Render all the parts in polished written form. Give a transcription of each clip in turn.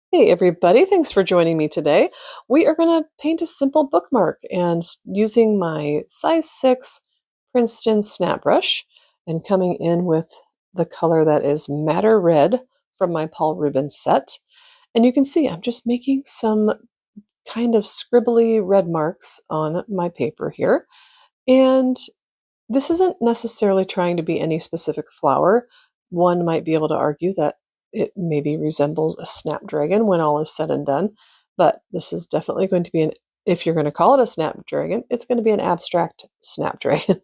Hey everybody, thanks for joining me today. We are going to paint a simple bookmark and using my size 6 Princeton snap brush and coming in with the color that is madder red from my Paul Rubens set. And you can see I'm just making some kind of scribbly red marks on my paper here. And this isn't necessarily trying to be any specific flower. One might be able to argue that it maybe resembles a snapdragon when all is said and done, but this is definitely going to be if you're going to call it a snapdragon, it's going to be an abstract snapdragon.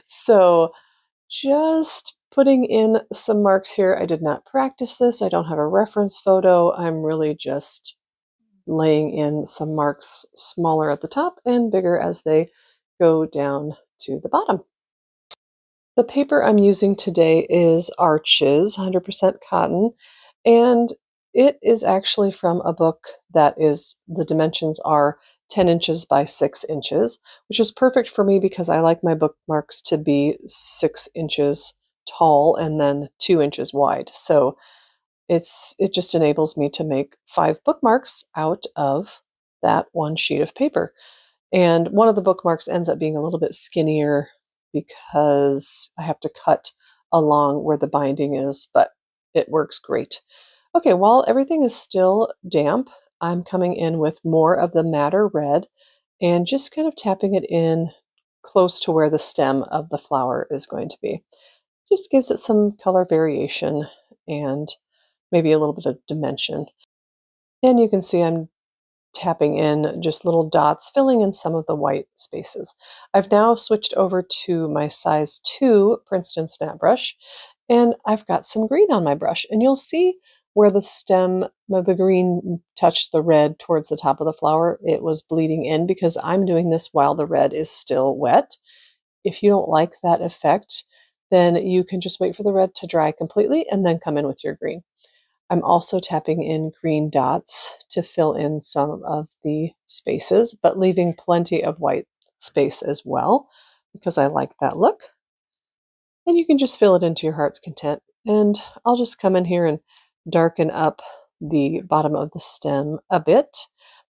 So just putting in some marks here. I did not practice this. I don't have a reference photo. I'm really just laying in some marks smaller at the top and bigger as they go down to the bottom. The paper I'm using today is Arches 100% cotton, and it is actually from a book that is, the dimensions are 10 inches by 6 inches, which is perfect for me because I like my bookmarks to be 6 inches tall and then 2 inches wide. So it just enables me to make 5 bookmarks out of that one sheet of paper. And one of the bookmarks ends up being a little bit skinnier because I have to cut along where the binding is, but it works great. Okay, while everything is still damp, I'm coming in with more of the madder red and just kind of tapping it in close to where the stem of the flower is going to be. Just gives it some color variation and maybe a little bit of dimension. And you can see I'm tapping in just little dots, filling in some of the white spaces. I've now switched over to my size 2 Princeton snap brush, and I've got some green on my brush. And you'll see where the stem of the green touched the red towards the top of the flower, it was bleeding in because I'm doing this while the red is still wet. If you don't like that effect, then you can just wait for the red to dry completely and then come in with your green. I'm also tapping in green dots to fill in some of the spaces, but leaving plenty of white space as well, because I like that look. And you can just fill it into your heart's content. And I'll just come in here and darken up the bottom of the stem a bit.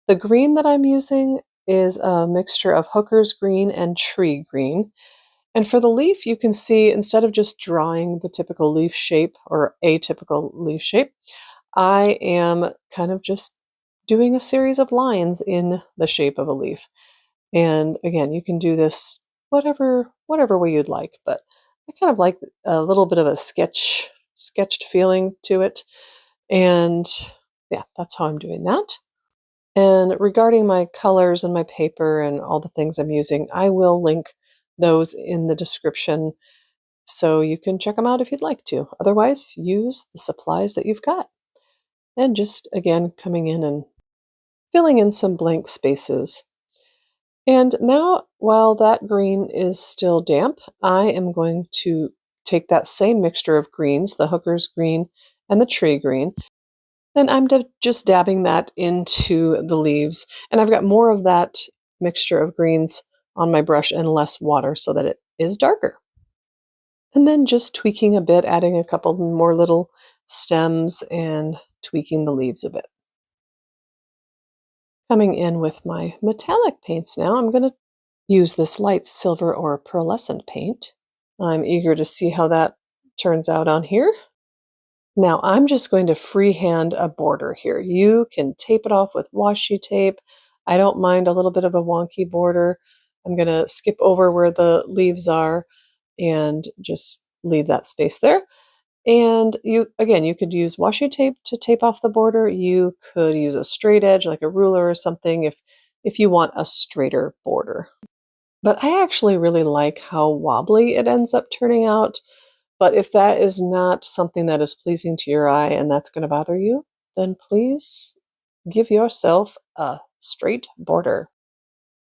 The green that I'm using is a mixture of hooker's green and tree green. And for the leaf, you can see instead of just drawing the typical leaf shape or atypical leaf shape, I am kind of just doing a series of lines in the shape of a leaf. And again, you can do this whatever way you'd like, but I kind of like a little bit of a sketched feeling to it. And yeah, that's how I'm doing that. And regarding my colors and my paper and all the things I'm using, I will link those in the description so you can check them out if you'd like to. Otherwise, use the supplies that you've got. And just again, coming in and filling in some blank spaces. And now, while that green is still damp, I am going to take that same mixture of greens, the hooker's green and the tree green, and I'm just dabbing that into the leaves. And I've got more of that mixture of greens on my brush and less water so that it is darker. And then just tweaking a bit, adding a couple more little stems and tweaking the leaves a bit. Coming in with my metallic paints now, I'm going to use this light silver or pearlescent paint. I'm eager to see how that turns out on here. Now I'm just going to freehand a border here. You can tape it off with washi tape. I don't mind a little bit of a wonky border. I'm going to skip over where the leaves are and just leave that space there. And you could use washi tape to tape off the border. You could use a straight edge like a ruler or something if you want a straighter border. But I actually really like how wobbly it ends up turning out. But if that is not something that is pleasing to your eye and that's going to bother you, then please give yourself a straight border.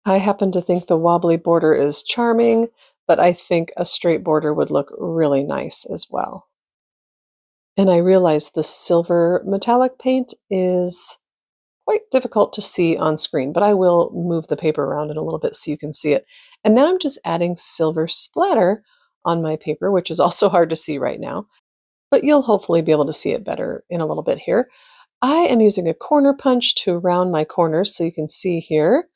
I happen to think the wobbly border is charming, but I think a straight border would look really nice as well. And I realize the silver metallic paint is quite difficult to see on screen, but I will move the paper around in a little bit so you can see it. And now I'm just adding silver splatter on my paper, which is also hard to see right now, but you'll hopefully be able to see it better in a little bit here. I am using a corner punch to round my corners, so you can see here,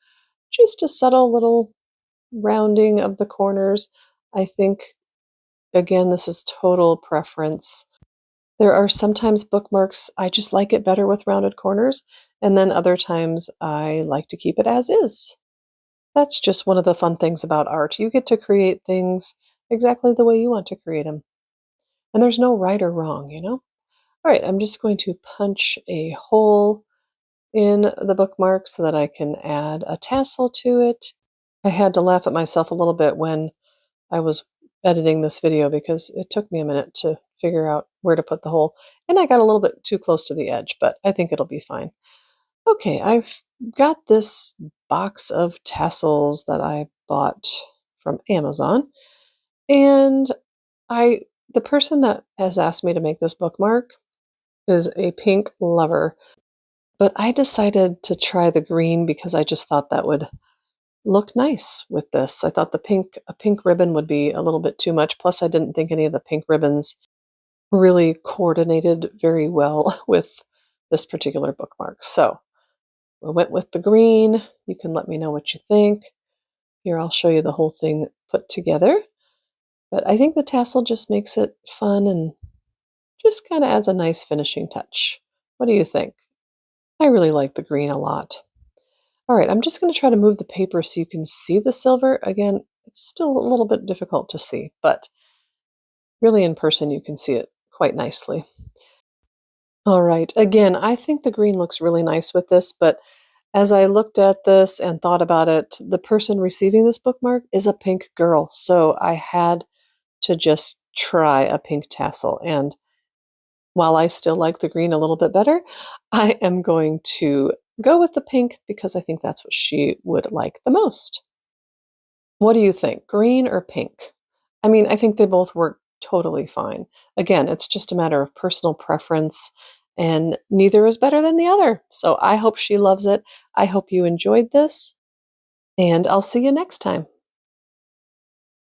just a subtle little rounding of the corners. I think, again, this is total preference. There are sometimes bookmarks, I just like it better with rounded corners, and then other times I like to keep it as is. That's just one of the fun things about art. You get to create things exactly the way you want to create them. And there's no right or wrong, you know? All right, I'm just going to punch a hole in the bookmark so that I can add a tassel to it. I had to laugh at myself a little bit when I was editing this video because it took me a minute to figure out where to put the hole, and I got a little bit too close to the edge, but I think it'll be fine. Okay, I've got this box of tassels that I bought from Amazon, and I the person that has asked me to make this bookmark is a pink lover, but I decided to try the green because I just thought that would look nice with this. I thought a pink ribbon would be a little bit too much. Plus, I didn't think any of the pink ribbons really coordinated very well with this particular bookmark. So I went with the green. You can let me know what you think. Here, I'll show you the whole thing put together. But I think the tassel just makes it fun and just kind of adds a nice finishing touch. What do you think? I really like the green a lot. All right, I'm just going to try to move the paper so you can see the silver. Again, it's still a little bit difficult to see, but really in person you can see it quite nicely. All right, again, I think the green looks really nice with this, but as I looked at this and thought about it, the person receiving this bookmark is a pink girl, so I had to just try a pink tassel. And while I still like the green a little bit better, I am going to go with the pink because I think that's what she would like the most. What do you think, green or pink? I mean, I think they both work totally fine. Again, it's just a matter of personal preference, and neither is better than the other. So I hope she loves it. I hope you enjoyed this, and I'll see you next time.